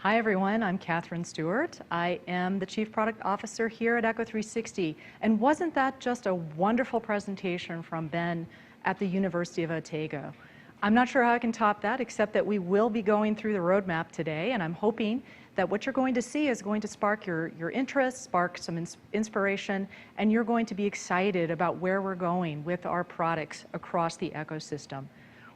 Hi everyone, I'm Kathryn Stewart. I am the Chief Product Officer here at Echo360. And wasn't that just a wonderful presentation from Ben at the University of Otago? I'm not sure how I can top that, except that we will be going through the roadmap today, and I'm hoping that what you're going to see is going to spark your interest, spark some inspiration, and you're going to be excited about where we're going with our products across the ecosystem.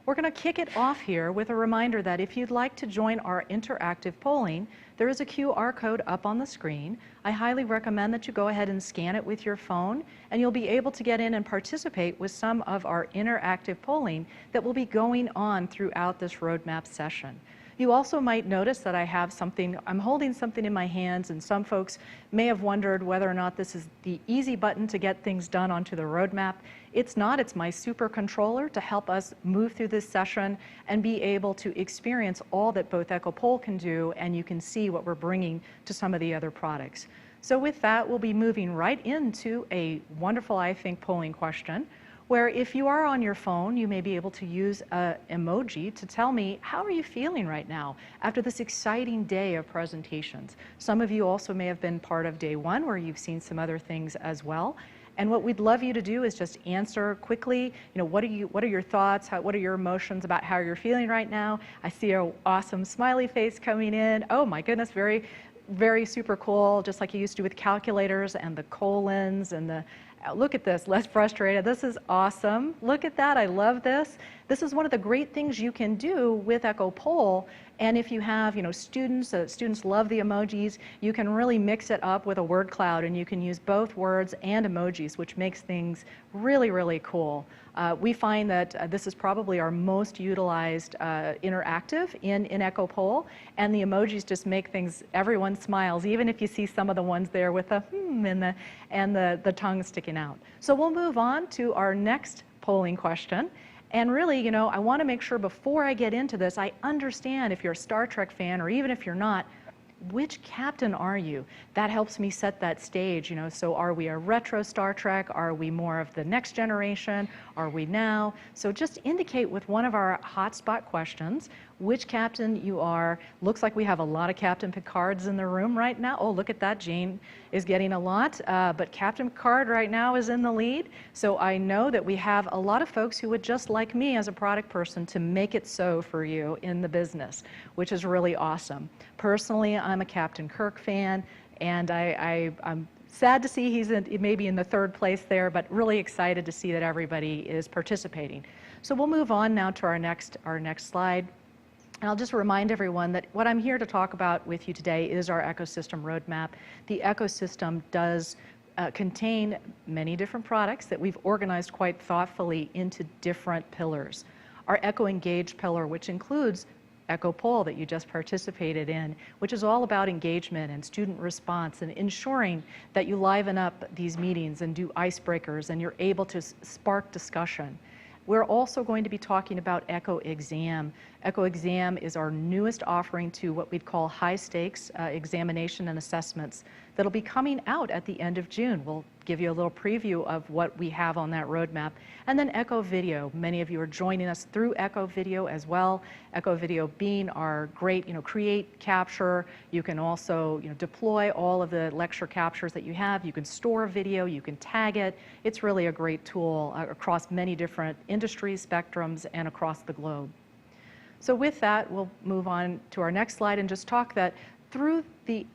We're going to kick it off here with a reminder that if you'd like to join our interactive polling, there is a QR code up on the screen. I highly recommend that you go ahead and scan it with your phone, and you'll be able to get in and participate with some of our interactive polling that will be going on throughout this roadmap session. You also might notice that I'm holding something in my hands, and some folks may have wondered whether or not this is the easy button to get things done onto the roadmap. It's not. It's my super controller to help us move through this session and be able to experience all that both EchoPoll can do, and you can see what we're bringing to some of the other products. So with that, we'll be moving right into a wonderful, I think, polling question, where if you are on your phone, you may be able to use an emoji to tell me, how are you feeling right now after this exciting day of presentations? Some of you also may have been part of day one, where you've seen some other things as well. And what we'd love you to do is just answer quickly, what are your thoughts, what are your emotions about how you're feeling right now? I see an awesome smiley face coming in. Oh my goodness, very, very super cool, just like you used to with calculators and the colons and the, look at this, less frustrated. This is awesome. Look at that, I love this. This is one of the great things you can do with EchoPoll. And if you have, students love the emojis, you can really mix it up with a word cloud, and you can use both words and emojis, which makes things really, really cool. We find that this is probably our most utilized interactive in EchoPoll, and the emojis just make things, everyone smiles, even if you see some of the ones there with the and the tongue sticking out. So we'll move on to our next polling question. And really, I want to make sure before I get into this, I understand if you're a Star Trek fan, or even if you're not, which captain are you? That helps me set that stage, so are we a retro Star Trek? Are we more of the next generation? Are we now? So just indicate with one of our hotspot questions which captain you are. Looks like we have a lot of Captain Picards in the room right now. Oh, look at that, Jane is getting a lot, but Captain Picard right now is in the lead. So I know that we have a lot of folks who would just like me as a product person to make it so for you in the business, which is really awesome. Personally, I'm a Captain Kirk fan, and I'm sad to see he's maybe in the third place there, but really excited to see that everybody is participating. So we'll move on now to our next slide. And I'll just remind everyone that what I'm here to talk about with you today is our ecosystem roadmap. The ecosystem does contain many different products that we've organized quite thoughtfully into different pillars. Our Echo Engage pillar, which includes EchoPoll that you just participated in, which is all about engagement and student response and ensuring that you liven up these meetings and do icebreakers and you're able to spark discussion. We're also going to be talking about EchoExam. EchoExam is our newest offering to what we'd call high-stakes examination and assessments that'll be coming out at the end of June. We'll give you a little preview of what we have on that roadmap. And then Echo Video. Many of you are joining us through Echo Video as well. Echo Video being our great, create, capture. You can also, deploy all of the lecture captures that you have. You can store video, you can tag it. It's really a great tool across many different industries, spectrums, and across the globe. So with that, we'll move on to our next slide and just talk that through the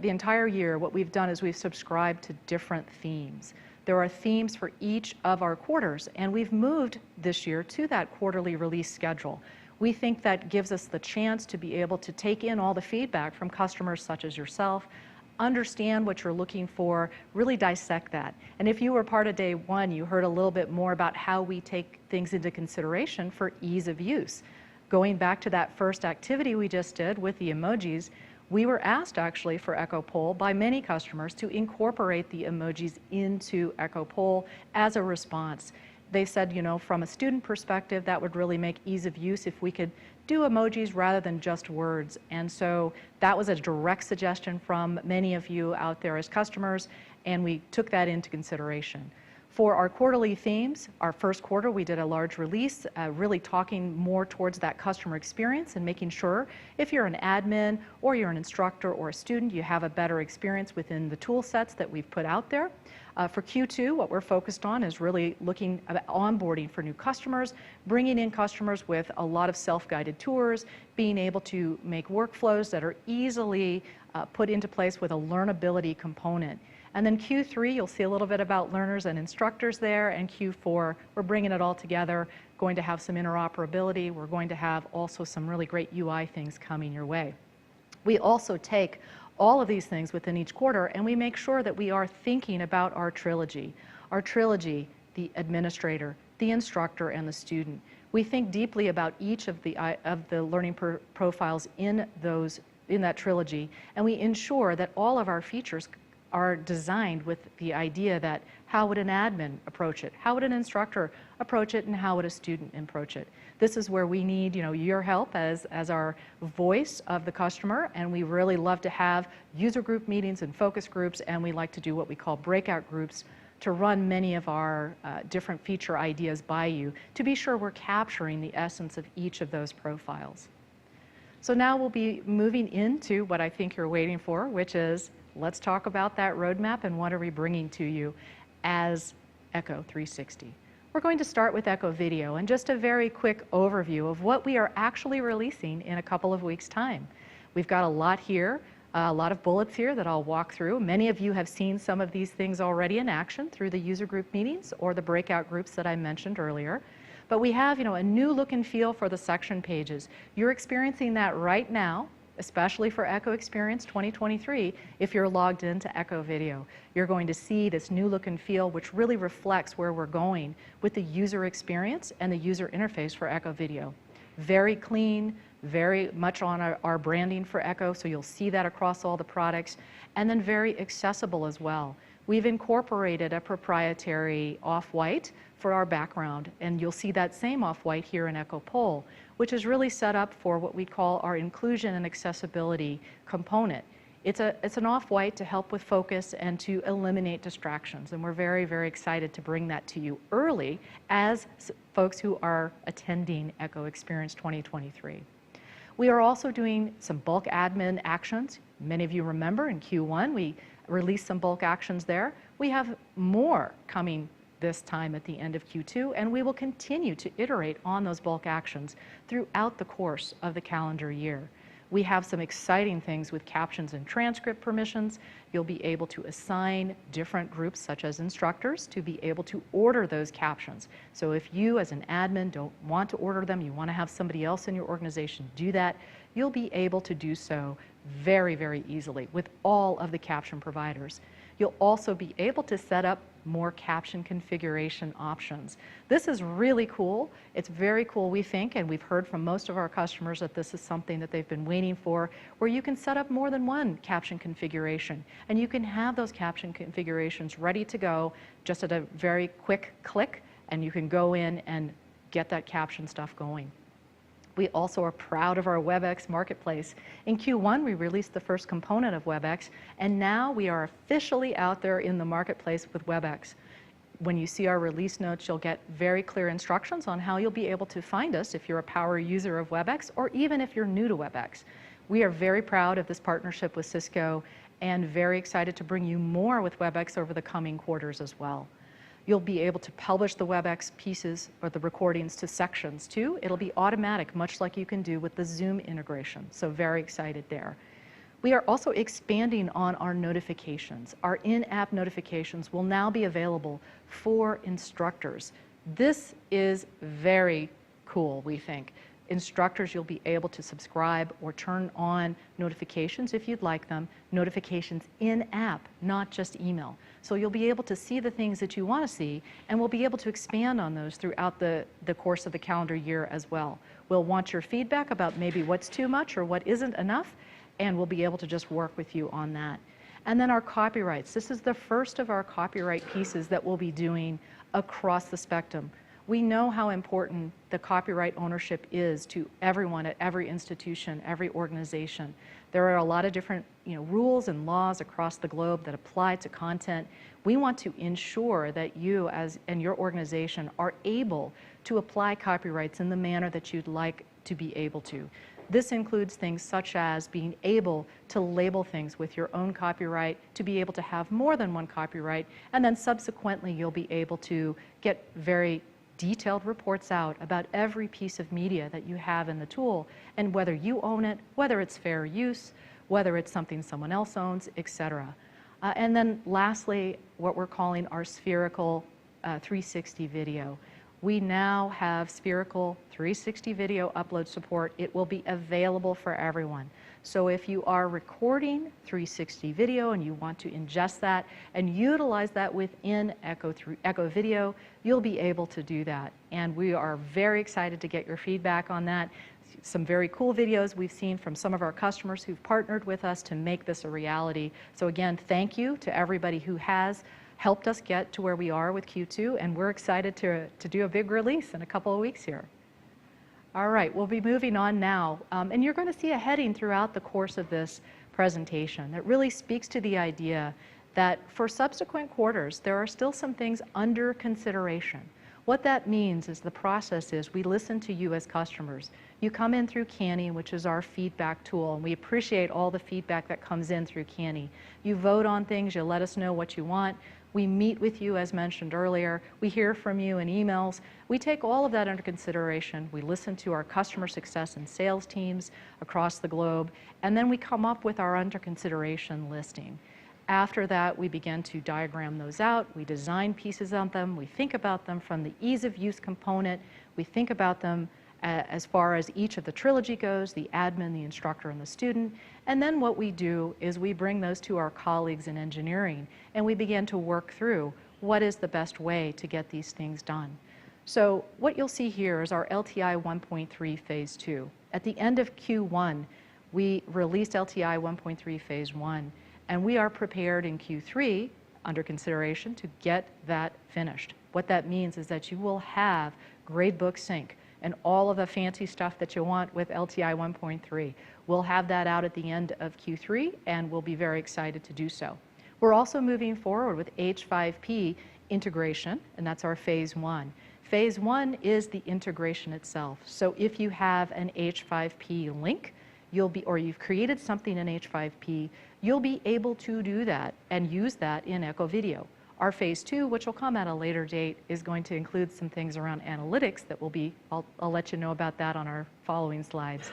entire year, what we've done is we've subscribed to different themes. There are themes for each of our quarters, and we've moved this year to that quarterly release schedule. We think that gives us the chance to be able to take in all the feedback from customers such as yourself, understand what you're looking for, really dissect that. And if you were part of day one, you heard a little bit more about how we take things into consideration for ease of use. Going back to that first activity we just did with the emojis, we were asked actually for EchoPoll by many customers to incorporate the emojis into EchoPoll as a response. They said, from a student perspective, that would really make ease of use if we could do emojis rather than just words. And so that was a direct suggestion from many of you out there as customers, and we took that into consideration. For our quarterly themes, our first quarter we did a large release, really talking more towards that customer experience and making sure if you're an admin or you're an instructor or a student, you have a better experience within the tool sets that we've put out there. For Q2, what we're focused on is really looking at onboarding for new customers, bringing in customers with a lot of self-guided tours, being able to make workflows that are easily put into place with a learnability component. And then Q3, you'll see a little bit about learners and instructors there, and Q4, we're bringing it all together, going to have some interoperability, we're going to have also some really great UI things coming your way. We also take all of these things within each quarter and we make sure that we are thinking about our trilogy. Our trilogy, the administrator, the instructor, and the student. We think deeply about each of the learning profiles in that trilogy, and we ensure that all of our features are designed with the idea that how would an admin approach it, how would an instructor approach it, and how would a student approach it. This is where we need your help as our voice of the customer, and we really love to have user group meetings and focus groups, and we like to do what we call breakout groups to run many of our different feature ideas by you to be sure we're capturing the essence of each of those profiles. So now we'll be moving into what I think you're waiting for, which is let's talk about that roadmap and what are we bringing to you as Echo 360. We're going to start with Echo Video and just a very quick overview of what we are actually releasing in a couple of weeks' time. We've got a lot here, a lot of bullets here that I'll walk through. Many of you have seen some of these things already in action through the user group meetings or the breakout groups that I mentioned earlier. But we have a new look and feel for the section pages. You're experiencing that right now, especially for EchoExperience 2023, if you're logged into Echo Video. You're going to see this new look and feel, which really reflects where we're going with the user experience and the user interface for Echo Video. Very clean, very much on our branding for Echo, so you'll see that across all the products, and then very accessible as well. We've incorporated a proprietary off-white for our background, and you'll see that same off-white here in Echo Poll, which is really set up for what we call our inclusion and accessibility component. It's an off-white to help with focus and to eliminate distractions, and we're very, very excited to bring that to you early as folks who are attending EchoExperience 2023. We are also doing some bulk admin actions. Many of you remember in Q1 we released some bulk actions there. We have more coming this time at the end of Q2, and we will continue to iterate on those bulk actions throughout the course of the calendar year. We have some exciting things with captions and transcript permissions. You'll be able to assign different groups, such as instructors, to be able to order those captions. So if you as an admin don't want to order them, you want to have somebody else in your organization do that, you'll be able to do so very, very easily with all of the caption providers. You'll also be able to set up more caption configuration options. This is really cool. It's very cool, we think, and we've heard from most of our customers that this is something that they've been waiting for, where you can set up more than one caption configuration, and you can have those caption configurations ready to go just at a very quick click, and you can go in and get that caption stuff going. We also are proud of our WebEx marketplace. In Q1, we released the first component of WebEx, and now we are officially out there in the marketplace with WebEx. When you see our release notes, you'll get very clear instructions on how you'll be able to find us if you're a power user of WebEx or even if you're new to WebEx. We are very proud of this partnership with Cisco and very excited to bring you more with WebEx over the coming quarters as well. You'll be able to publish the WebEx pieces or the recordings to sections too. It'll be automatic, much like you can do with the Zoom integration. So very excited there. We are also expanding on our notifications. Our in-app notifications will now be available for instructors. This is very cool, we think. Instructors, you'll be able to subscribe or turn on notifications if you'd like them, notifications in-app, not just email. So you'll be able to see the things that you want to see, and we'll be able to expand on those throughout the course of the calendar year as well. We'll want your feedback about maybe what's too much or what isn't enough, and we'll be able to just work with you on that. And then our copyrights. This is the first of our copyright pieces that we'll be doing across the spectrum. We know how important the copyright ownership is to everyone at every institution, every organization. There are a lot of different rules and laws across the globe that apply to content. We want to ensure that you and your organization are able to apply copyrights in the manner that you'd like to be able to. This includes things such as being able to label things with your own copyright, to be able to have more than one copyright, and then subsequently you'll be able to get very detailed reports out about every piece of media that you have in the tool and whether you own it, whether it's fair use, whether it's something someone else owns, etc. And then lastly, what we're calling our spherical 360 video. We now have spherical 360 video upload support. It will be available for everyone. So if you are recording 360 video and you want to ingest that and utilize that within Echo Video, you'll be able to do that. And we are very excited to get your feedback on that. Some very cool videos we've seen from some of our customers who've partnered with us to make this a reality. So again, thank you to everybody who has helped us get to where we are with Q2, and we're excited to do a big release in a couple of weeks here. All right, we'll be moving on now, and you're going to see a heading throughout the course of this presentation that really speaks to the idea that for subsequent quarters, there are still some things under consideration. What that means is the process is we listen to you as customers. You come in through Canny, which is our feedback tool, and we appreciate all the feedback that comes in through Canny. You vote on things, you let us know what you want. We meet with you, as mentioned earlier. We hear from you in emails. We take all of that under consideration. We listen to our customer success and sales teams across the globe, and then we come up with our under consideration listing. After that, we begin to diagram those out. We design pieces of them. We think about them from the ease of use component. We think about them as far as each of the trilogy goes, the admin, the instructor, and the student. And then what we do is we bring those to our colleagues in engineering, and we begin to work through what is the best way to get these things done. So what you'll see here is our LTI 1.3 Phase 2. At the end of Q1, we released LTI 1.3 Phase 1, and we are prepared in Q3, under consideration, to get that finished. What that means is that you will have gradebook sync and all of the fancy stuff that you want with LTI 1.3. We'll have that out at the end of Q3, and we'll be very excited to do so. We're also moving forward with H5P integration, and that's our Phase 1. Phase 1 is the integration itself. So if you have an H5P link, or you've created something in H5P, you'll be able to do that and use that in Echo Video. Our Phase 2, which will come at a later date, is going to include some things around analytics that will be, I'll let you know about that on our following slides.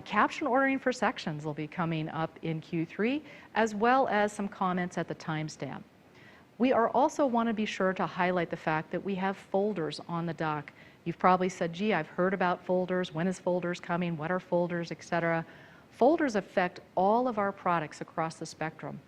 Caption ordering for sections will be coming up in Q3, as well as some comments at the timestamp. We also want to be sure to highlight the fact that we have folders on the dock. You've probably said, gee, I've heard about folders. When is folders coming? What are folders, etc. Folders affect all of our products across the spectrum.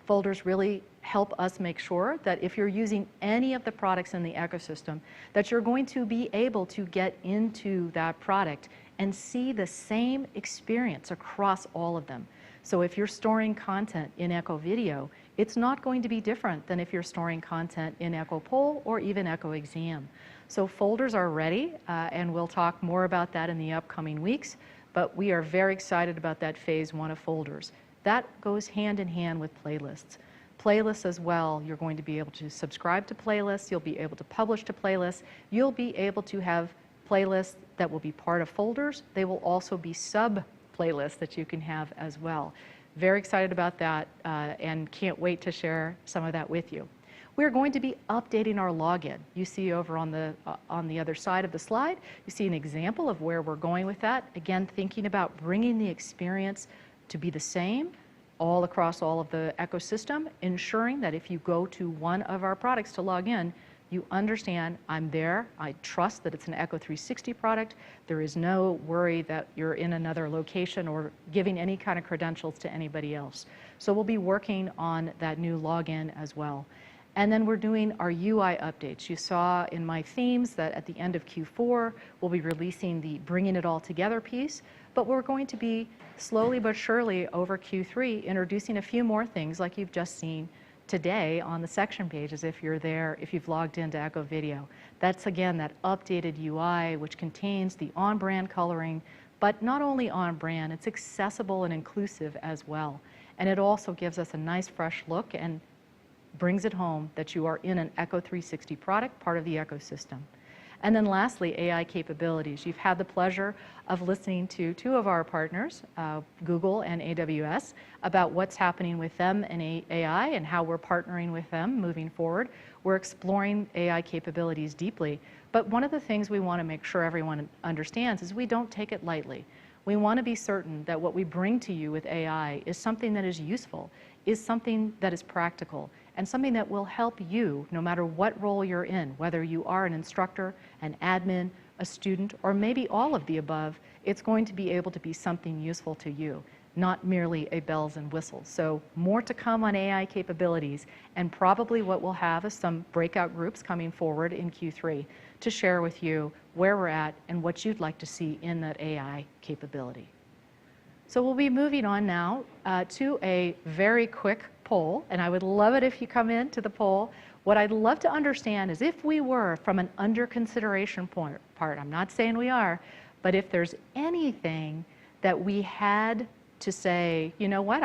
Folders really help us make sure that if you're using any of the products in the ecosystem, that you're going to be able to get into that product and see the same experience across all of them. So if you're storing content in Echo Video, it's not going to be different than if you're storing content in Echo Poll or even EchoExam. So folders are ready, and we'll talk more about that in the upcoming weeks, but we are very excited about that Phase 1 of folders. That goes hand in hand with playlists. Playlists as well, you're going to be able to subscribe to playlists, you'll be able to publish to playlists, you'll be able to have playlists that will be part of folders. They will also be sub-playlists that you can have as well. Very excited about that, and can't wait to share some of that with you. We're going to be updating our login. You see over on the other side of the slide, you see an example of where we're going with that. Again, thinking about bringing the experience to be the same all across all of the ecosystem, ensuring that if you go to one of our products to log in, you understand I'm there, I trust that it's an Echo 360 product, there is no worry that you're in another location or giving any kind of credentials to anybody else. So we'll be working on that new login as well. And then we're doing our UI updates. You saw in my themes that at the end of Q4, we'll be releasing the bringing it all together piece, but we're going to be slowly but surely over Q3 introducing a few more things like you've just seen today on the section pages if you're there, if you've logged into Echo Video. That's again that updated UI which contains the on-brand coloring, but not only on-brand, it's accessible and inclusive as well. And it also gives us a nice fresh look and brings it home that you are in an Echo 360 product, part of the ecosystem. And then lastly, AI capabilities. You've had the pleasure of listening to two of our partners, Google and AWS, about what's happening with them and AI and how we're partnering with them moving forward. We're exploring AI capabilities deeply, but one of the things we want to make sure everyone understands is we don't take it lightly. We want to be certain that what we bring to you with AI is something that is useful, is something that is practical, and something that will help you no matter what role you're in, whether you are an instructor, an admin, a student, or maybe all of the above. It's going to be able to be something useful to you, not merely a bells and whistles. So more to come on AI capabilities, and probably what we'll have is some breakout groups coming forward in Q3 to share with you where we're at and what you'd like to see in that AI capability. So we'll be moving on now to a very quick poll, and I would love it if you come in to the poll. What I'd love to understand is if we were from an under consideration part, I'm not saying we are, but if there's anything that we had to say, you know what,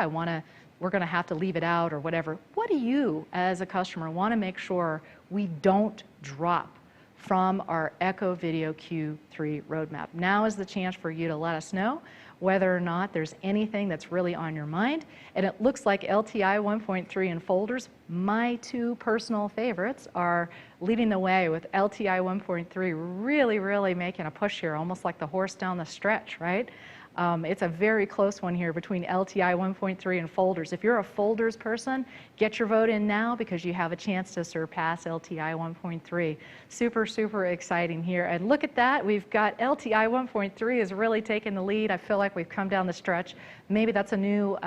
we're going to have to leave it out or whatever, what do you as a customer want to make sure we don't drop from our Echo Video Q3 roadmap? Now is the chance for you to let us know whether or not there's anything that's really on your mind. And it looks like LTI 1.3 and folders, my two personal favorites, are leading the way with LTI 1.3 really making a push here, almost like the horse down the stretch, right? It's a very close one here between LTI 1.3 and folders. If you're a folders person, get your vote in now because you have a chance to surpass LTI 1.3. Super exciting here. And look at that, we've got LTI 1.3 is really taking the lead. I feel like we've come down the stretch. Maybe that's a new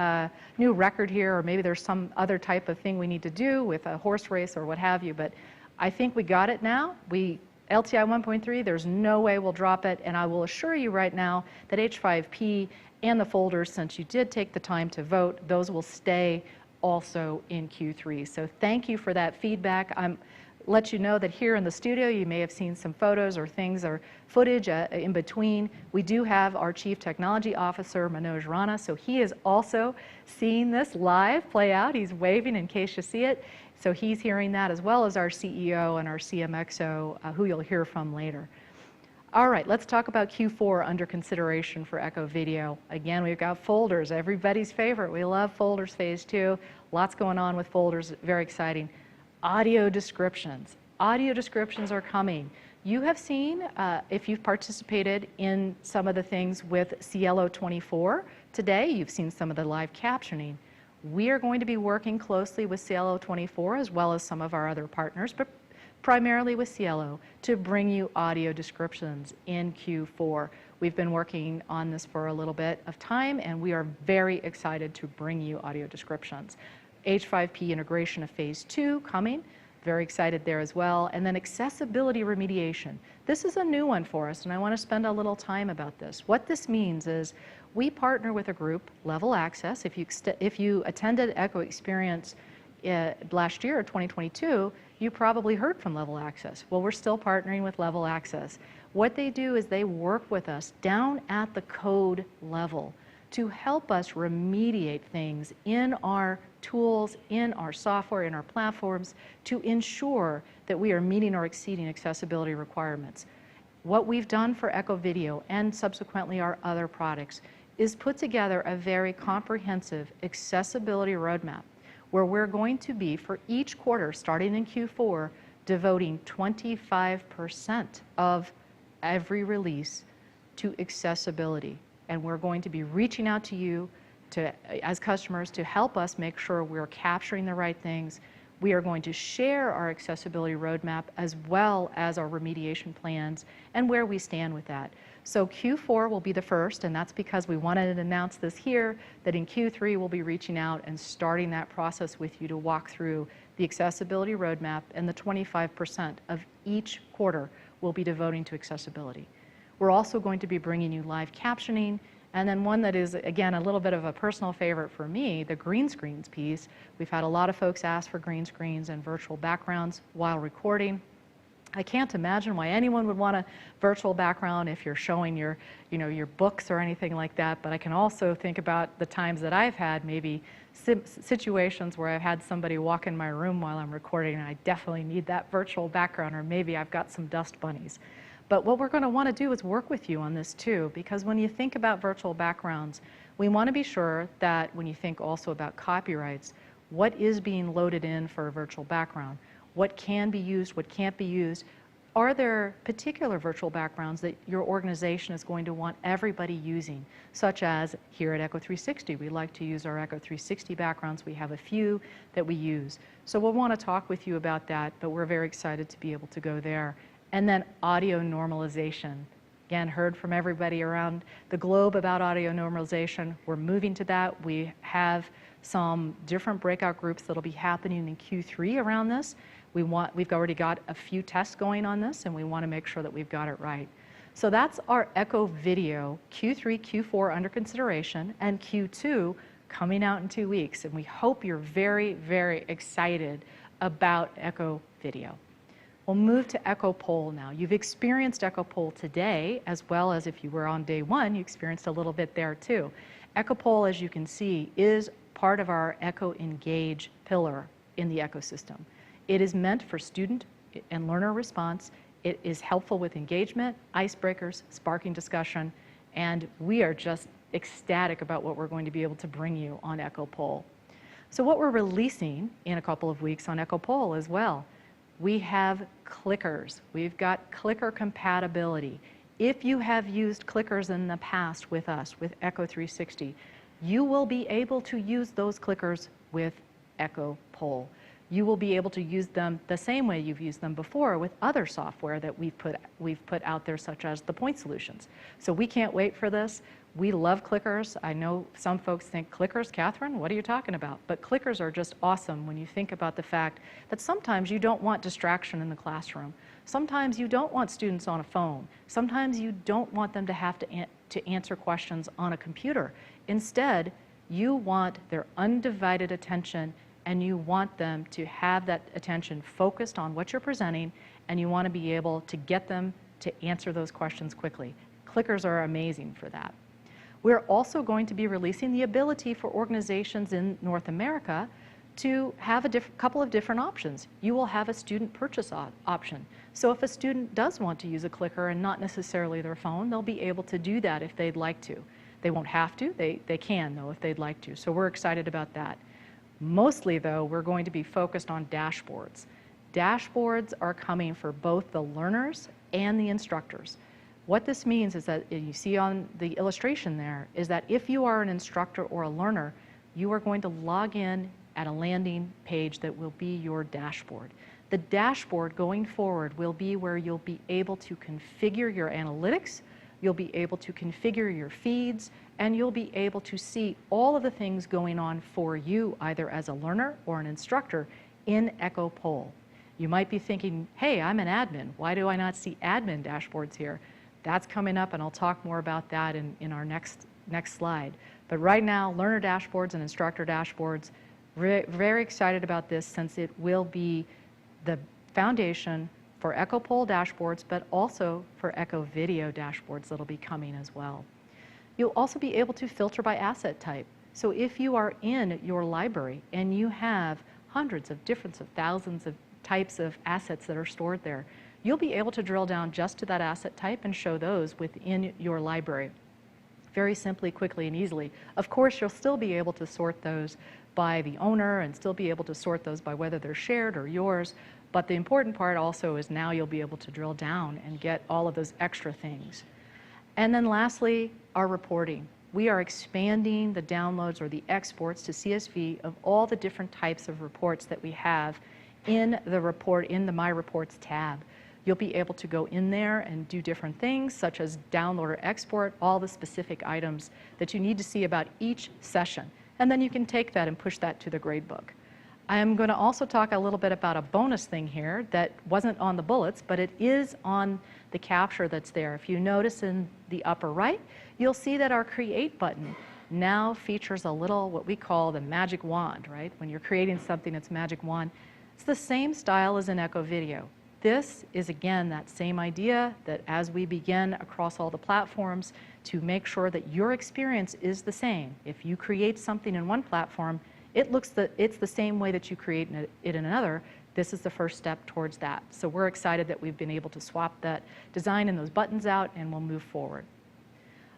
record here, or maybe there's some other type of thing we need to do with a horse race or what have you, but I think we got it now. LTI 1.3, there's no way we'll drop it, and I will assure you right now that H5P and the folders, since you did take the time to vote, those will stay also in Q3. So thank you for that feedback. Let you know that here in the studio you may have seen some photos or things or footage in between. We do have our Chief Technology Officer, Manoj Rana, so he is also seeing this live play out. He's waving in case you see it. So he's hearing that, as well as our CEO and our CMXO, who you'll hear from later. All right, let's talk about Q4 under consideration for Echo Video. Again, we've got folders, everybody's favorite. We love folders phase 2. Lots going on with folders, very exciting. Audio descriptions. Audio descriptions are coming. You have seen, if you've participated in some of the things with Cielo 24 today, you've seen some of the live captioning. We are going to be working closely with Cielo 24 as well as some of our other partners, but primarily with Cielo, to bring you audio descriptions in Q4. We've been working on this for a little bit of time, and we are very excited to bring you audio descriptions. H5P integration of phase 2 coming, very excited there as well. And then accessibility remediation. This is a new one for us, and I want to spend a little time about this. What this means is we partner with a group, Level Access. If you attended EchoExperience last year, 2022, you probably heard from Level Access. Well, we're still partnering with Level Access. What they do is they work with us down at the code level to help us remediate things in our tools, in our software, in our platforms, to ensure that we are meeting or exceeding accessibility requirements. What we've done for Echo Video and subsequently our other products is put together a very comprehensive accessibility roadmap where we're going to be, for each quarter, starting in Q4, devoting 25% of every release to accessibility. And we're going to be reaching out to you as customers to help us make sure we're capturing the right things. We are going to share our accessibility roadmap as well as our remediation plans and where we stand with that. So Q4 will be the first, and that's because we wanted to announce this here, that in Q3 we'll be reaching out and starting that process with you to walk through the accessibility roadmap, and the 25% of each quarter we'll be devoting to accessibility. We're also going to be bringing you live captioning And then one that is, again, a little bit of a personal favorite for me, the green screens piece. We've had a lot of folks ask for green screens and virtual backgrounds while recording. I can't imagine why anyone would want a virtual background if you're showing your, your books or anything like that, but I can also think about the times that I've had maybe situations where I've had somebody walk in my room while I'm recording and I definitely need that virtual background, or maybe I've got some dust bunnies. But what we're going to want to do is work with you on this too, because when you think about virtual backgrounds, we want to be sure that when you think also about copyrights, what is being loaded in for a virtual background? What can be used, what can't be used? Are there particular virtual backgrounds that your organization is going to want everybody using? Such as here at Echo 360, we like to use our Echo 360 backgrounds. We have a few that we use. So we'll want to talk with you about that, but we're very excited to be able to go there. And then audio normalization. Again, heard from everybody around the globe about audio normalization. We're moving to that. We have some different breakout groups that'll be happening in Q3 around this. We've already got a few tests going on this, and we want to make sure that we've got it right. So that's our Echo Video, Q3, Q4 under consideration, and Q2 coming out in 2 weeks. And we hope you're very, very excited about Echo Video. We'll move to Echo Poll now. You've experienced Echo Poll today, as well as if you were on day one, you experienced a little bit there too. Echo Poll, as you can see, is part of our Echo Engage pillar in the ecosystem. It is meant for student and learner response. It is helpful with engagement, icebreakers, sparking discussion, and we are just ecstatic about what we're going to be able to bring you on Echo Poll. So what we're releasing in a couple of weeks on Echo Poll as well, we have clickers. We've got clicker compatibility. If you have used clickers in the past with us, with Echo 360, you will be able to use those clickers with Echo Poll. You will be able to use them the same way you've used them before with other software that we've put out there, such as the point solutions. So we can't wait for this. We love clickers. I know some folks think, clickers, Kathryn, what are you talking about? But clickers are just awesome when you think about the fact that sometimes you don't want distraction in the classroom. Sometimes you don't want students on a phone. Sometimes you don't want them to have to answer questions on a computer. Instead, you want their undivided attention, and you want them to have that attention focused on what you're presenting, and you want to be able to get them to answer those questions quickly. Clickers are amazing for that. We're also going to be releasing the ability for organizations in North America to have a couple of different options. You will have a student purchase option. So if a student does want to use a clicker and not necessarily their phone, they'll be able to do that if they'd like to. They won't have to, they can though if they'd like to. So we're excited about that. Mostly though, we're going to be focused on dashboards. Dashboards are coming for both the learners and the instructors. What this means is that, you see on the illustration there, is that if you are an instructor or a learner, you are going to log in at a landing page that will be your dashboard. The dashboard going forward will be where you'll be able to configure your analytics, you'll be able to configure your feeds, and you'll be able to see all of the things going on for you, either as a learner or an instructor, in Echo Poll. You might be thinking, hey, I'm an admin. Why do I not see admin dashboards here? That's coming up, and I'll talk more about that in our next slide. But right now, learner dashboards and instructor dashboards, very excited about this, since it will be the foundation for Echo Poll dashboards, but also for Echo Video dashboards that'll be coming as well. You'll also be able to filter by asset type. So if you are in your library and you have hundreds of thousands of types of assets that are stored there, you'll be able to drill down just to that asset type and show those within your library very simply, quickly, and easily. Of course, you'll still be able to sort those by the owner and still be able to sort those by whether they're shared or yours. But the important part also is now you'll be able to drill down and get all of those extra things. And then lastly, our reporting. We are expanding the downloads or the exports to CSV of all the different types of reports that we have in the My Reports tab. You'll be able to go in there and do different things, such as download or export all the specific items that you need to see about each session. And then you can take that and push that to the gradebook. I'm going to also talk a little bit about a bonus thing here that wasn't on the bullets, but it is on the capture that's there. If you notice in the upper right, you'll see that our Create button now features a little what we call the magic wand, right? When you're creating something, it's magic wand. It's the same style as in Echo Video. This is, again, that same idea that as we begin across all the platforms to make sure that your experience is the same. If you create something in one platform, it's the same way that you create it in another. This is the first step towards that. So we're excited that we've been able to swap that design and those buttons out, and we'll move forward.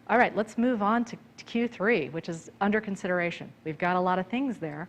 All right, let's move on to Q3, which is under consideration. We've got a lot of things there.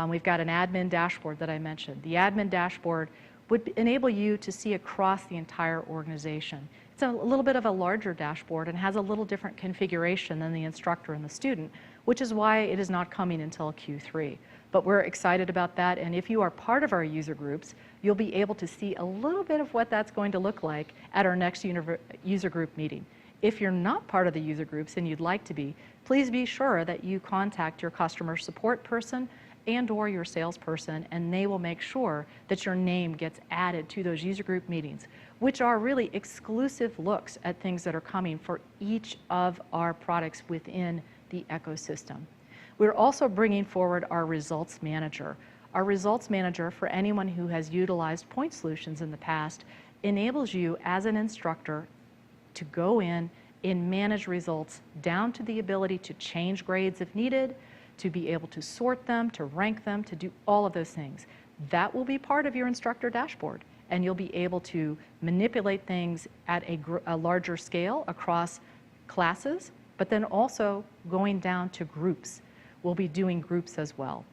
We've got an admin dashboard that I mentioned. The admin dashboard would enable you to see across the entire organization. It's a little bit of a larger dashboard and has a little different configuration than the instructor and the student, which is why it is not coming until Q3. But we're excited about that, and if you are part of our user groups, you'll be able to see a little bit of what that's going to look like at our next user group meeting. If you're not part of the user groups and you'd like to be, please be sure that you contact your customer support person and/or your salesperson, and they will make sure that your name gets added to those user group meetings, which are really exclusive looks at things that are coming for each of our products within the ecosystem. We're also bringing forward our Results Manager. Our Results Manager, for anyone who has utilized point solutions in the past, enables you as an instructor to go in and manage results down to the ability to change grades if needed, to be able to sort them, to rank them, to do all of those things. That will be part of your instructor dashboard, and you'll be able to manipulate things at a larger scale across classes, but then also going down to groups. We'll be doing groups as well.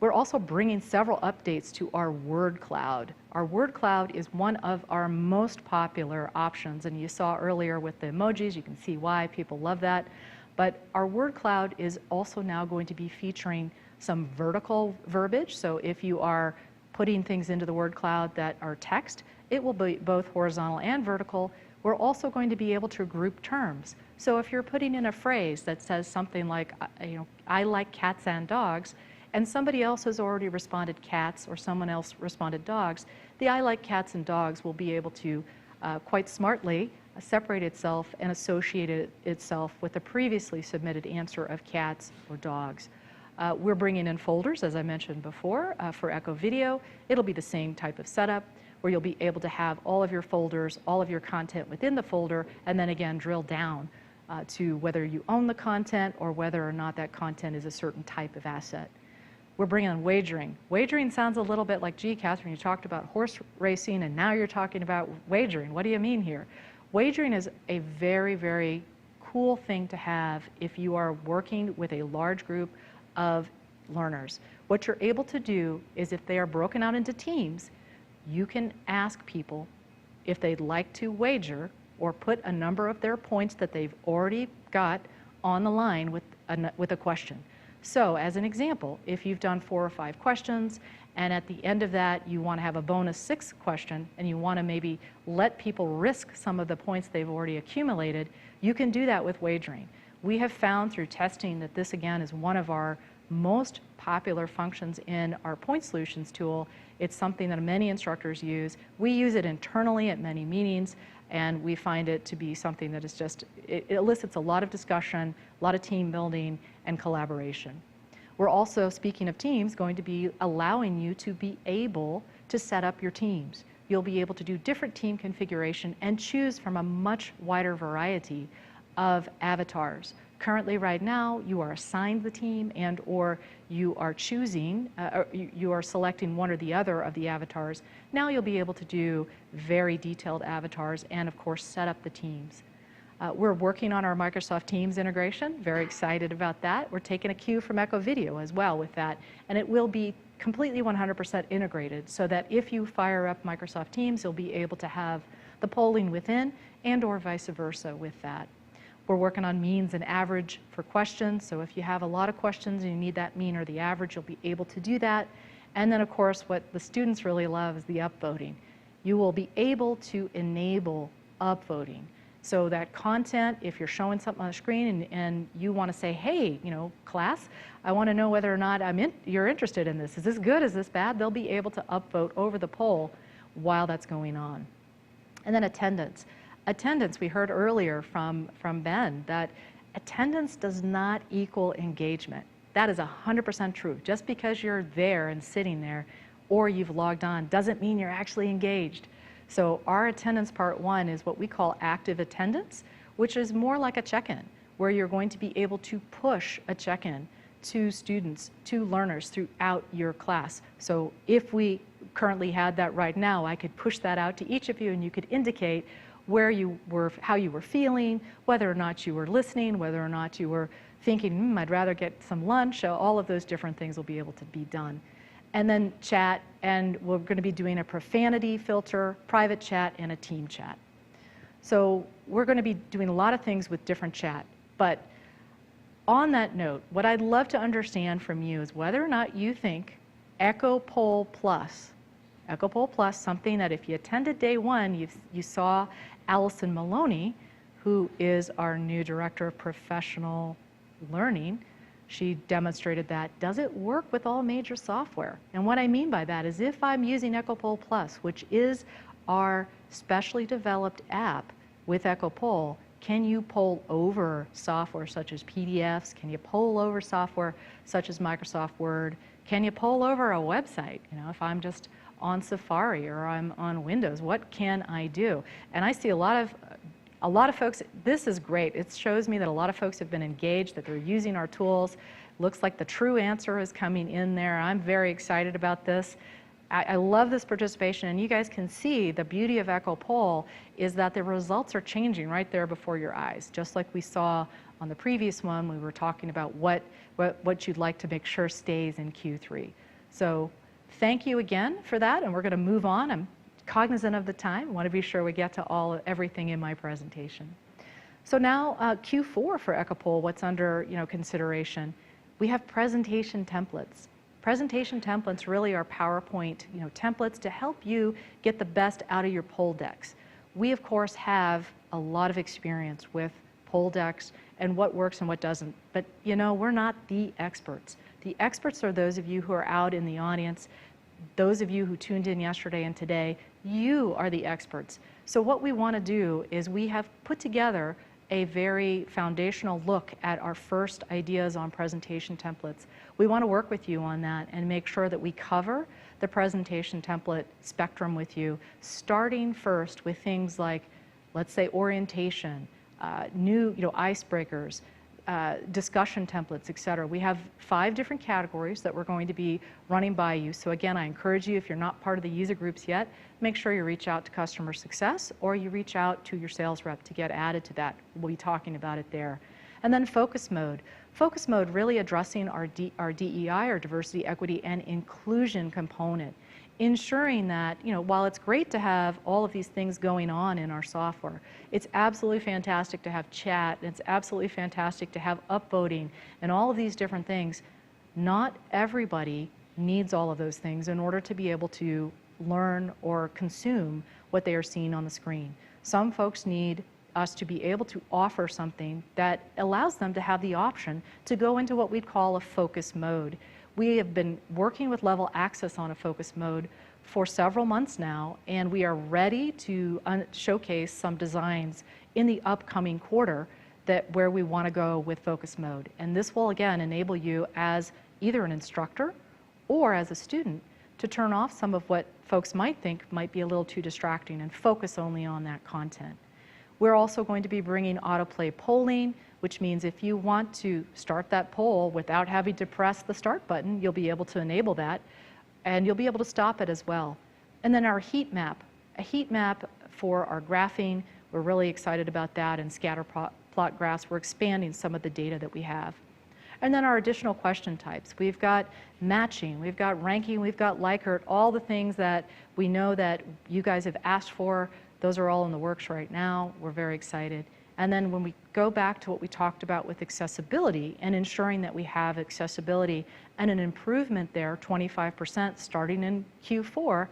We're also bringing several updates to our word cloud. Our word cloud is one of our most popular options, and you saw earlier with the emojis, you can see why people love that. But our word cloud is also now going to be featuring some vertical verbiage. So if you are putting things into the word cloud that are text, it will be both horizontal and vertical. We're also going to be able to group terms. So if you're putting in a phrase that says something like, I like cats and dogs, and somebody else has already responded cats or someone else responded dogs, the I like cats and dogs will be able to quite smartly separate itself and associate itself with the previously submitted answer of cats or dogs. We're bringing in folders, as I mentioned before, for Echo Video. It'll be the same type of setup where you'll be able to have all of your folders, all of your content within the folder, and then again drill down to whether you own the content or whether or not that content is a certain type of asset. We're bringing on wagering. Wagering sounds a little bit like, gee, Kathryn, you talked about horse racing and now you're talking about wagering. What do you mean here? Wagering is a very, very cool thing to have if you are working with a large group of learners. What you're able to do is if they are broken out into teams, you can ask people if they'd like to wager or put a number of their points that they've already got on the line with a question. So as an example, if you've done 4 or 5 questions and at the end of that you want to have a bonus 6th question and you want to maybe let people risk some of the points they've already accumulated, you can do that with wagering. We have found through testing that this again is one of our most popular functions in our point solutions tool. It's something that many instructors use. We use it internally at many meetings, and we find it to be something that is just, it elicits a lot of discussion, a lot of team building and collaboration. We're also, speaking of teams, going to be allowing you to be able to set up your teams. You'll be able to do different team configuration and choose from a much wider variety of avatars. Currently, right now, you are assigned the team and or you are choosing, you are selecting one or the other of the avatars. Now you'll be able to do very detailed avatars and, of course, set up the teams. We're working on our Microsoft Teams integration, very excited about that. We're taking a cue from Echo Video as well with that, and it will be completely 100% integrated so that if you fire up Microsoft Teams, you'll be able to have the polling within and or vice versa with that. We're working on means and average for questions, so if you have a lot of questions and you need that mean or the average, you'll be able to do that. And then, of course, what the students really love is the upvoting. You will be able to enable upvoting. So that content, if you're showing something on the screen and you want to say, hey, class, I want to know whether or not you're interested in this. Is this good? Is this bad? They'll be able to upvote over the poll while that's going on. And then attendance. Attendance, we heard earlier from Ben that attendance does not equal engagement. That is 100% true. Just because you're there and sitting there or you've logged on doesn't mean you're actually engaged. So our attendance part one is what we call active attendance, which is more like a check-in, where you're going to be able to push a check-in to students, to learners throughout your class. So if we currently had that right now, I could push that out to each of you and you could indicate where you were, how you were feeling, whether or not you were listening, whether or not you were thinking, I'd rather get some lunch. All of those different things will be able to be done. And then chat, and we're going to be doing a profanity filter, private chat, and a team chat. So we're going to be doing a lot of things with different chat. But on that note, what I'd love to understand from you is whether or not you think EchoPoll Plus, something that if you attended day one, you saw Allison Maloney, who is our new Director of Professional Learning. She demonstrated that. Does it work with all major software? And what I mean by that is if I'm using EchoPoll Plus, which is our specially developed app with EchoPoll, can you poll over software such as PDFs? Can you poll over software such as Microsoft Word? Can you poll over a website? You know, if I'm just on Safari or I'm on Windows, what can I do? And I see a lot of folks. This is great. It shows me that a lot of folks have been engaged, that they're using our tools. Looks like the true answer is coming in there. I'm very excited about this. I love this participation, and you guys can see the beauty of EchoPoll is that the results are changing right there before your eyes. Just like we saw on the previous one, we were talking about what you'd like to make sure stays in Q3. So thank you again for that, and we're going to move on. I'm cognizant of the time. I want to be sure we get to everything in my presentation. So now Q4 for EchoPoll, what's under consideration? We have presentation templates. Presentation templates really are PowerPoint templates to help you get the best out of your poll decks. We of course have a lot of experience with poll decks and what works and what doesn't, but we're not the experts. The experts are those of you who are out in the audience, those of you who tuned in yesterday and today. You are the experts. So what we want to do is we have put together a very foundational look at our first ideas on presentation templates. We want to work with you on that and make sure that we cover the presentation template spectrum with you, starting first with things like, let's say, orientation, new icebreakers, discussion templates, etc. We have 5 different categories that we're going to be running by you. So again, I encourage you, if you're not part of the user groups yet, make sure you reach out to customer success or you reach out to your sales rep to get added to that. We'll be talking about it there. And then focus mode. Focus mode really addressing our DEI, our diversity, equity, and inclusion component, ensuring that, while it's great to have all of these things going on in our software, it's absolutely fantastic to have chat, it's absolutely fantastic to have upvoting and all of these different things. Not everybody needs all of those things in order to be able to learn or consume what they are seeing on the screen. Some folks need us to be able to offer something that allows them to have the option to go into what we'd call a focus mode. We have been working with Level Access on a focus mode for several months now, and we are ready to showcase some designs in the upcoming quarter where we want to go with focus mode. And this will again enable you as either an instructor or as a student to turn off some of what folks might think might be a little too distracting and focus only on that content. We're also going to be bringing autoplay polling, which means if you want to start that poll without having to press the start button, you'll be able to enable that, and you'll be able to stop it as well. And then our heat map, a heat map for our graphing. We're really excited about that, and scatter plot graphs. We're expanding some of the data that we have. And then our additional question types. We've got matching, we've got ranking, we've got Likert, all the things that we know that you guys have asked for. Those are all in the works right now. We're very excited. And then when we go back to what we talked about with accessibility and ensuring that we have accessibility and an improvement there, 25% starting in Q4,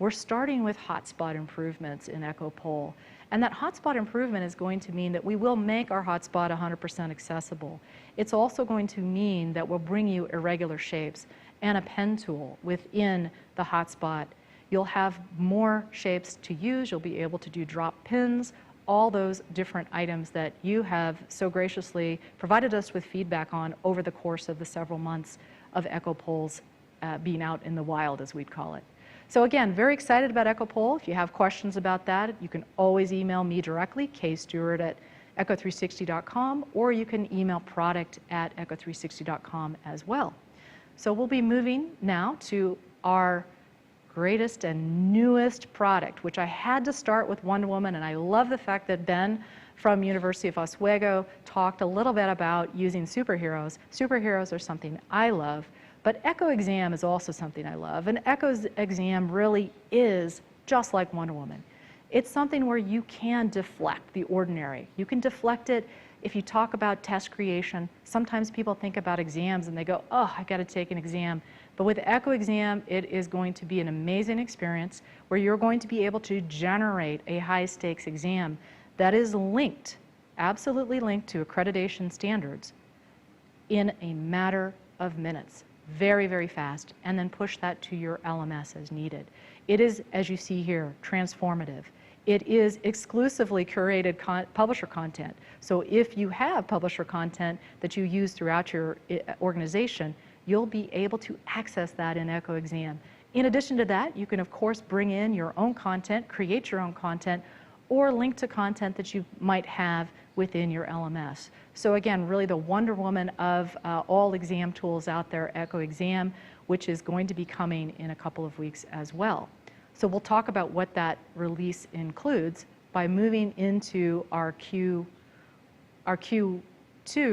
we're starting with hotspot improvements in EchoPoll. And that hotspot improvement is going to mean that we will make our hotspot 100% accessible. It's also going to mean that we'll bring you irregular shapes and a pen tool within the hotspot. You'll have more shapes to use. You'll be able to do drop pins, all those different items that you have so graciously provided us with feedback on over the course of the several months of Echo Polls being out in the wild, as we'd call it. So again, very excited about Echo Poll. If you have questions about that, you can always email me directly, kstewart@echo360.com, or you can email product@echo360.com as well. So we'll be moving now to our greatest and newest product, which I had to start with Wonder Woman, and I love the fact that Ben from University of Oswego talked a little bit about using superheroes. Superheroes are something I love, but EchoExam is also something I love, and EchoExam really is just like Wonder Woman. It's something where you can deflect the ordinary. You can deflect it. If you talk about test creation, sometimes people think about exams and they go, oh, I got to take an exam. But with EchoExam, it is going to be an amazing experience where you're going to be able to generate a high-stakes exam that is linked, absolutely linked to accreditation standards in a matter of minutes. Very, very fast, and then push that to your LMS as needed. It is, as you see here, transformative. It is exclusively curated publisher content. So if you have publisher content that you use throughout your organization, you'll be able to access that in EchoExam. In addition to that, you can of course bring in your own content, create your own content, or link to content that you might have within your LMS. So again, really the Wonder Woman of all exam tools out there, EchoExam, which is going to be coming in a couple of weeks as well. So we'll talk about what that release includes by moving into our Q2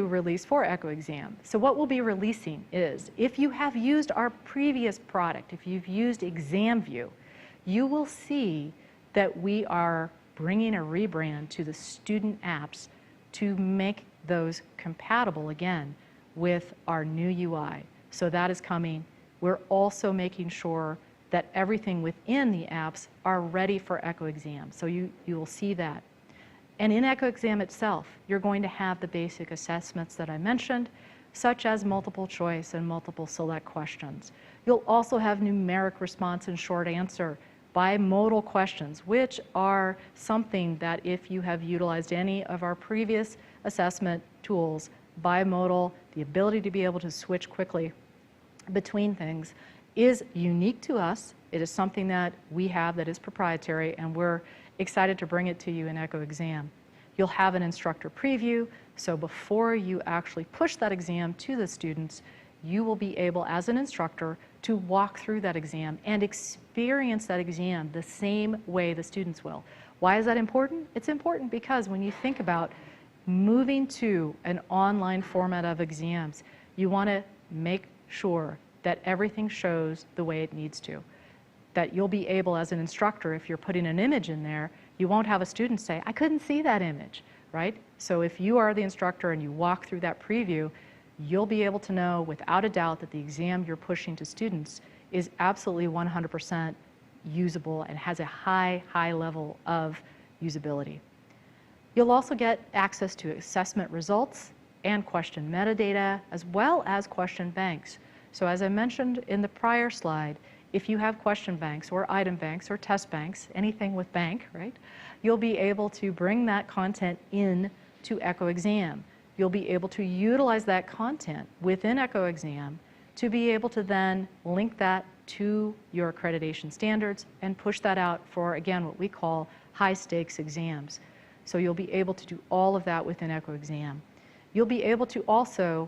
release for EchoExam. So what we'll be releasing is, if you have used our previous product, if you've used ExamView, you will see that we are bringing a rebrand to the student apps to make those compatible again with our new UI. So that is coming. We're also making sure that everything within the apps are ready for EchoExam. So you will see that. And in EchoExam itself, you're going to have the basic assessments that I mentioned, such as multiple choice and multiple select questions. You'll also have numeric response and short answer, bimodal questions, which are something that if you have utilized any of our previous assessment tools, bimodal, the ability to be able to switch quickly between things, is unique to us. It is something that we have that is proprietary, and we're excited to bring it to you in EchoExam. You'll have an instructor preview, so before you actually push that exam to the students, you will be able, as an instructor, to walk through that exam and experience that exam the same way the students will. Why is that important? It's important because when you think about moving to an online format of exams, you want to make sure that everything shows the way it needs to. That you'll be able, as an instructor, if you're putting an image in there, you won't have a student say, I couldn't see that image, right? So if you are the instructor and you walk through that preview, you'll be able to know without a doubt that the exam you're pushing to students is absolutely 100% usable and has a high level of usability. You'll also get access to assessment results and question metadata, as well as question banks. So as I mentioned in the prior slide, if you have question banks or item banks or test banks, anything with bank, right, you'll be able to bring that content in to EchoExam. You'll be able to utilize that content within EchoExam to be able to then link that to your accreditation standards and push that out for, again, what we call high-stakes exams. So you'll be able to do all of that within EchoExam. You'll be able to also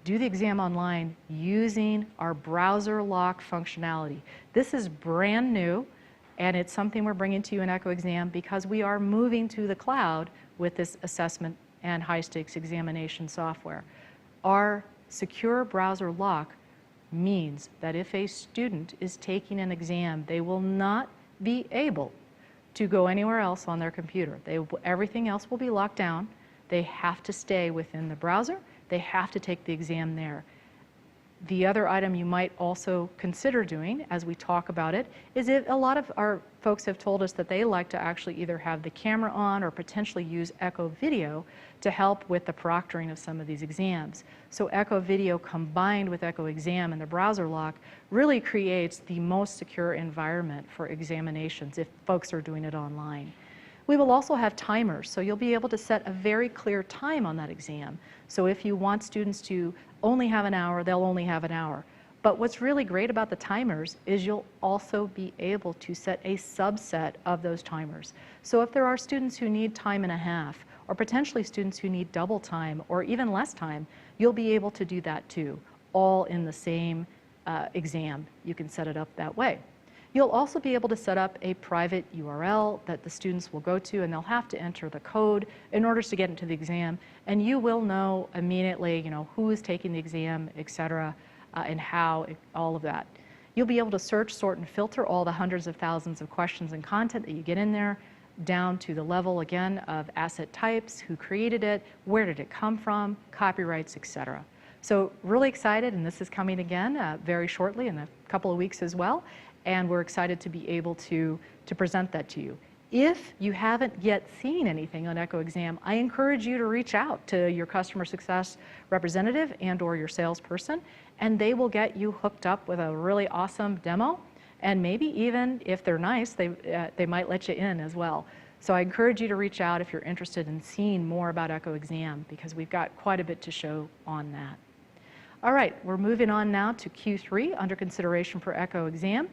do the exam online using our browser lock functionality. This is brand new, and it's something we're bringing to you in EchoExam because we are moving to the cloud with this assessment and high-stakes examination software. Our secure browser lock means that if a student is taking an exam, they will not be able to go anywhere else on their computer. Everything else will be locked down. They have to stay within the browser. They have to take the exam there. The other item you might also consider doing as we talk about it is a lot of our folks have told us that they like to actually either have the camera on or potentially use Echo Video to help with the proctoring of some of these exams. So Echo Video combined with EchoExam and the browser lock really creates the most secure environment for examinations if folks are doing it online. We will also have timers, so you'll be able to set a very clear time on that exam. So if you want students to only have an hour, they'll only have an hour. But what's really great about the timers is you'll also be able to set a subset of those timers. So if there are students who need time and a half, or potentially students who need double time or even less time, you'll be able to do that too, all in the same exam. You can set it up that way. You'll also be able to set up a private URL that the students will go to, and they'll have to enter the code in order to get into the exam, and you will know immediately, who is taking the exam, etc., and how, all of that. You'll be able to search, sort, and filter all the hundreds of thousands of questions and content that you get in there, down to the level, again, of asset types, who created it, where did it come from, copyrights, etc. So really excited, and this is coming again very shortly, in a couple of weeks as well, and we're excited to be able to present that to you. If you haven't yet seen anything on EchoExam, I encourage you to reach out to your customer success representative and or your salesperson, and they will get you hooked up with a really awesome demo, and maybe even, if they're nice, they might let you in as well. So I encourage you to reach out if you're interested in seeing more about EchoExam, because we've got quite a bit to show on that. All right, we're moving on now to Q3, under consideration for EchoExam,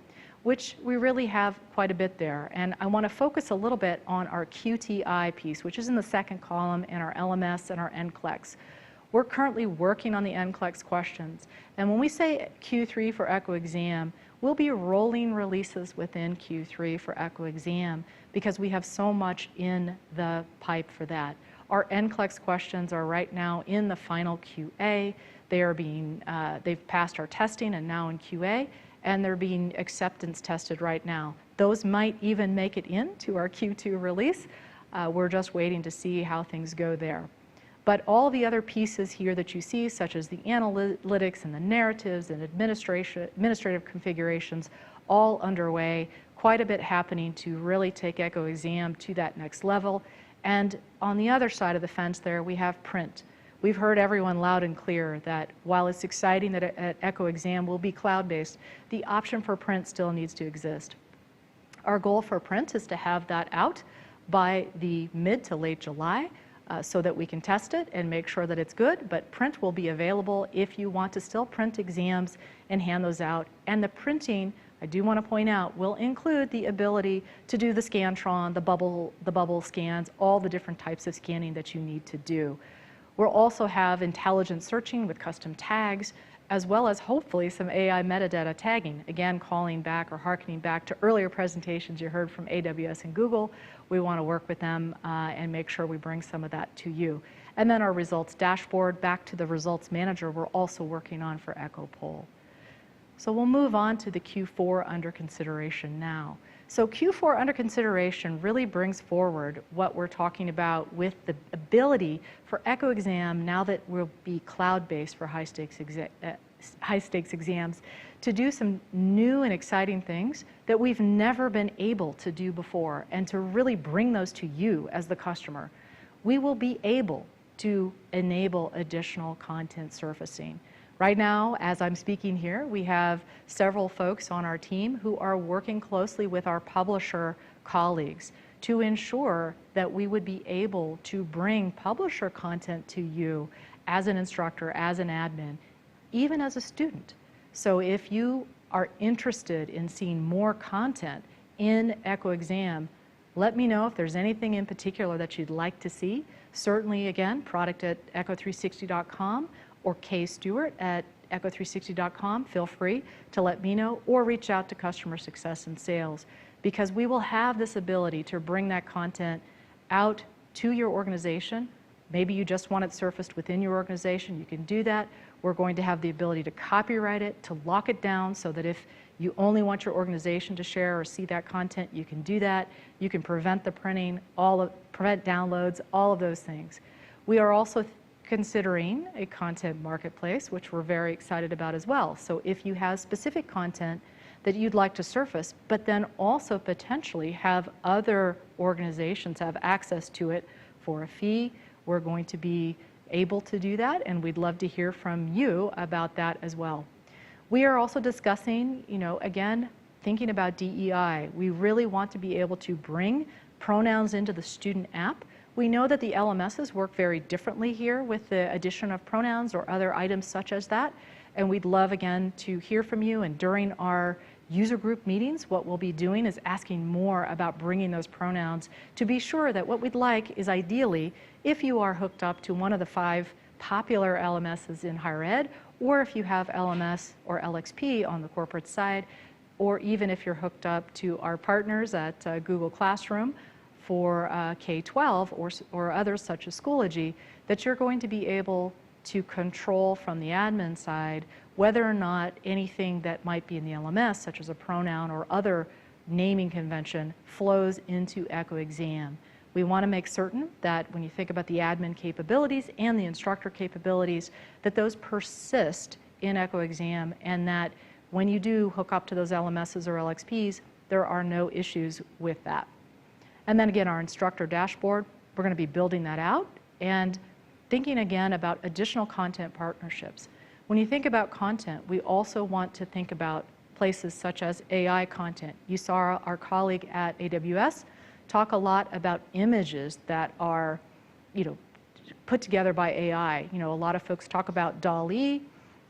which we really have quite a bit there. And I want to focus a little bit on our QTI piece, which is in the second column, in our LMS and our NCLEX. We're currently working on the NCLEX questions. And when we say Q3 for EchoExam, we'll be rolling releases within Q3 for EchoExam because we have so much in the pipe for that. Our NCLEX questions are right now in the final QA. They are being, they've passed our testing and now in QA, and they're being acceptance tested right now. Those might even make it into our Q2 release. We're just waiting to see how things go there. But all the other pieces here that you see, such as the analytics and the narratives and administrative configurations, all underway, quite a bit happening to really take EchoExam to that next level. And on the other side of the fence there, we have print. We've heard everyone loud and clear that while it's exciting that EchoExam will be cloud-based, the option for print still needs to exist. Our goal for print is to have that out by the mid to late July so that we can test it and make sure that it's good, but print will be available if you want to still print exams and hand those out. And the printing, I do want to point out, will include the ability to do the Scantron, the bubble scans, all the different types of scanning that you need to do. We'll also have intelligent searching with custom tags, as well as hopefully some AI metadata tagging, again calling back or hearkening back to earlier presentations you heard from AWS and Google. We want to work with them and make sure we bring some of that to you. And then our results dashboard, back to the results manager, we're also working on for EchoPoll. So we'll move on to the Q4 under consideration now. So Q4 under consideration really brings forward what we're talking about with the ability for EchoExam, now that we'll be cloud-based for high-stakes exams, to do some new and exciting things that we've never been able to do before, and to really bring those to you as the customer. We will be able to enable additional content surfacing. Right now, as I'm speaking here, we have several folks on our team who are working closely with our publisher colleagues to ensure that we would be able to bring publisher content to you as an instructor, as an admin, even as a student. So if you are interested in seeing more content in EchoExam, let me know if there's anything in particular that you'd like to see. Certainly, again, product@echo360.com or kstewart@echo360.com. Feel free to let me know, or reach out to customer success and sales, because we will have this ability to bring that content out to your organization. Maybe you just want it surfaced within your organization. You can do that. We're going to have the ability to copyright it, to lock it down so that if you only want your organization to share or see that content, you can do that. You can prevent the printing, prevent downloads, all of those things. We are also considering a content marketplace, which we're very excited about as well. So if you have specific content that you'd like to surface, but then also potentially have other organizations have access to it for a fee, we're going to be able to do that, and we'd love to hear from you about that as well. We are also discussing, again, thinking about DEI. We really want to be able to bring pronouns into the student app. We know that the LMSs work very differently here with the addition of pronouns or other items such as that. And we'd love, again, to hear from you. And during our user group meetings, what we'll be doing is asking more about bringing those pronouns to be sure that what we'd like is ideally, if you are hooked up to one of the 5 popular LMSs in higher ed, or if you have LMS or LXP on the corporate side, or even if you're hooked up to our partners at Google Classroom for K-12 or others such as Schoology, that you're going to be able to control from the admin side whether or not anything that might be in the LMS, such as a pronoun or other naming convention, flows into EchoExam. We want to make certain that when you think about the admin capabilities and the instructor capabilities, that those persist in EchoExam, and that when you do hook up to those LMSs or LXPs, there are no issues with that. And then again, our instructor dashboard, we're going to be building that out and thinking again about additional content partnerships. When you think about content, we also want to think about places such as AI content. You saw our colleague at AWS talk a lot about images that are, put together by AI. A lot of folks talk about DALL-E.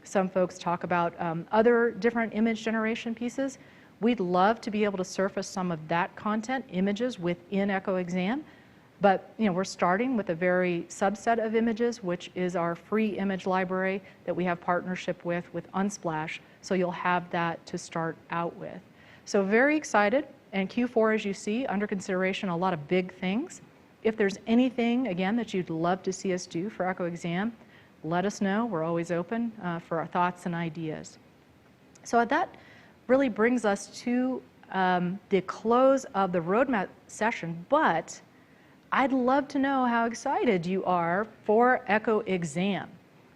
Some folks talk about other different image generation pieces. We'd love to be able to surface some of that content, images, within EchoExam. But we're starting with a very subset of images, which is our free image library that we have partnership with Unsplash. So you'll have that to start out with. So very excited. And Q4, as you see, under consideration, a lot of big things. If there's anything, again, that you'd love to see us do for EchoExam, let us know. We're always open for our thoughts and ideas. So that really brings us to the close of the roadmap session, but I'd love to know how excited you are for EchoExam.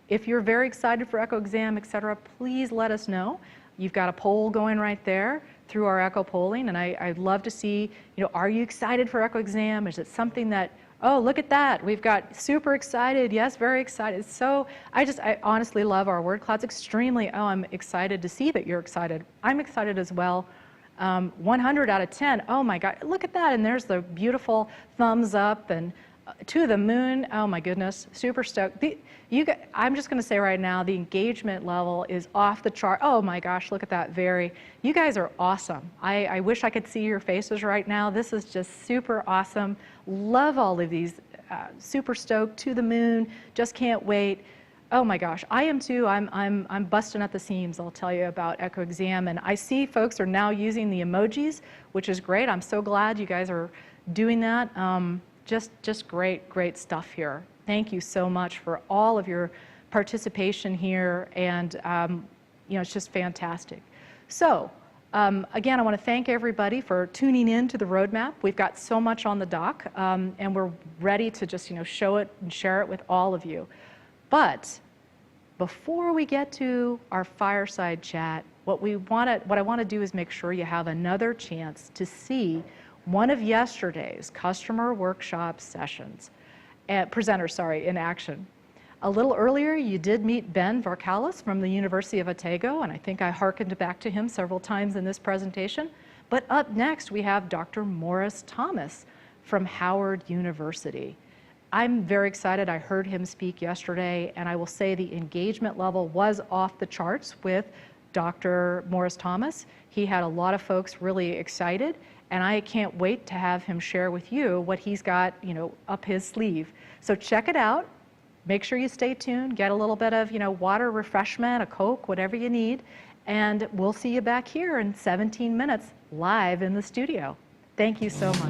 If you're very excited for EchoExam, et cetera, please let us know. You've got a poll going right there through our Echo polling, and I'd love to see, are you excited for EchoExam? Is it something that, oh, look at that, we've got super excited, yes, very excited. So I honestly love our word clouds extremely. Oh, I'm excited to see that you're excited. I'm excited as well. 100 out of 10, oh my God, look at that, and there's the beautiful thumbs up, and to the moon, oh my goodness, super stoked. I'm just gonna say right now, the engagement level is off the chart. Oh my gosh, look at that, you guys are awesome. I wish I could see your faces right now. This is just super awesome. Love all of these, super stoked, to the moon, just can't wait. Oh my gosh, I am too. I'm busting at the seams, I'll tell you, about EchoExam. And I see folks are now using the emojis, which is great. I'm so glad you guys are doing that. Just great stuff here. Thank you so much for all of your participation here. And it's just fantastic. So again, I want to thank everybody for tuning in to the roadmap. We've got so much on the dock, and we're ready to just show it and share it with all of you. But before we get to our fireside chat, what I want to do is make sure you have another chance to see one of yesterday's customer workshop sessions, presenters, in action. A little earlier, you did meet Ben Varkalis from the University of Otago, and I think I hearkened back to him several times in this presentation. But up next, we have Dr. Morris Thomas from Howard University. I'm very excited. I heard him speak yesterday, and I will say the engagement level was off the charts with Dr. Morris Thomas. He had a lot of folks really excited, and I can't wait to have him share with you what he's got, up his sleeve. So check it out. Make sure you stay tuned. Get a little bit of, water, refreshment, a Coke, whatever you need, and we'll see you back here in 17 minutes live in the studio. Thank you so much.